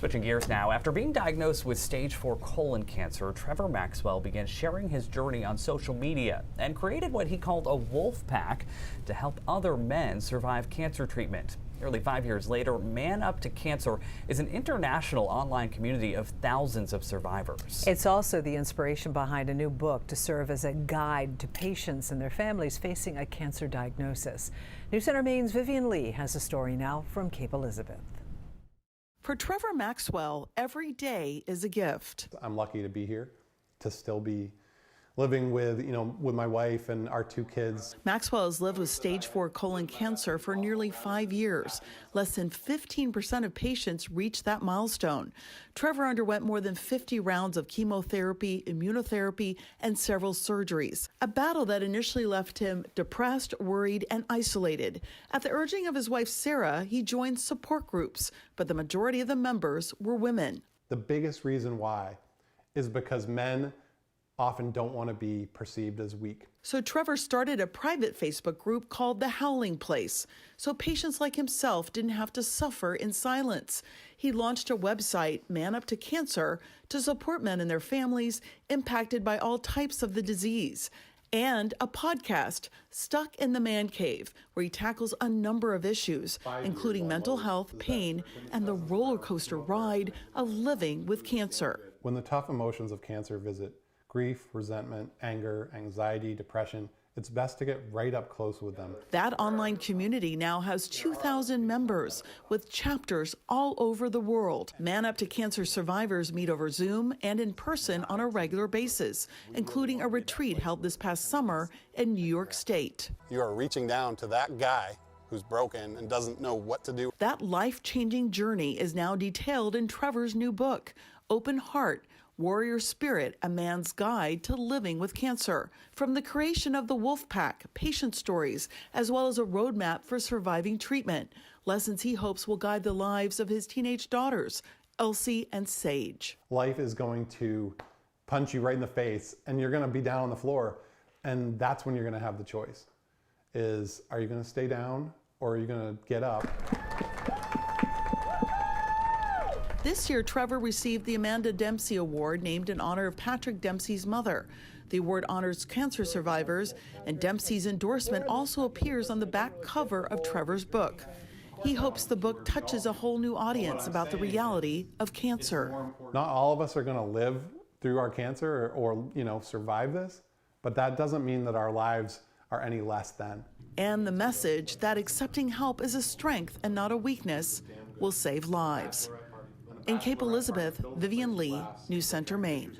Switching gears now, after being diagnosed with stage 4 colon cancer, Trevor Maxwell began sharing his journey on social media and created what he called a wolf pack to help other men survive cancer treatment. Nearly 5 years later, Man Up to Cancer is an international online community of thousands of survivors. It's also the inspiration behind a new book to serve as a guide to patients and their families facing a cancer diagnosis. News Center Maine's Vivian Lee has a story now from Cape Elizabeth. For Trevor Maxwell, every day is a gift. I'm lucky to be here, to still be living with my wife and our 2 kids. Maxwell has lived with stage 4 colon cancer for nearly 5 years. Less than 15% of patients reach that milestone. Trevor underwent more than 50 rounds of chemotherapy, immunotherapy, and several surgeries. A battle that initially left him depressed, worried, and isolated. At the urging of his wife, Sarah, he joined support groups, but the majority of the members were women. The biggest reason why is because men often don't want to be perceived as weak. So Trevor started a private Facebook group called The Howling Place, so patients like himself didn't have to suffer in silence. He launched a website, Man Up to Cancer, to support men and their families impacted by all types of the disease. And a podcast, Stuck in the Man Cave, where he tackles a number of issues, including mental health, pain, and the roller coaster ride of living with cancer. When the tough emotions of cancer visit grief, resentment, anger, anxiety, depression, it's best to get right up close with them. That online community now has 2,000 members with chapters all over the world. Man Up to Cancer survivors meet over Zoom and in person on a regular basis, including a retreat held this past summer in New York State. You are reaching down to that guy who's broken and doesn't know what to do. That life-changing journey is now detailed in Trevor's new book, Open Heart, Warrior Spirit, A Man's Guide to Living with Cancer. From the creation of the Wolf Pack, patient stories, as well as a roadmap for surviving treatment. Lessons he hopes will guide the lives of his teenage daughters, Elsie and Sage. Life is going to punch you right in the face and you're going to be down on the floor. And that's when you're going to have the choice. Are you going to stay down or are you going to get up? This year, Trevor received the Amanda Dempsey Award, named in honor of Patrick Dempsey's mother. The award honors cancer survivors, and Dempsey's endorsement also appears on the back cover of Trevor's book. He hopes the book touches a whole new audience about the reality of cancer. Not all of us are going to live through our cancer or survive this, but that doesn't mean that our lives are any less than. And the message that accepting help is a strength and not a weakness will save lives. In Cape Elizabeth, Vivian Lee, News Center, Maine.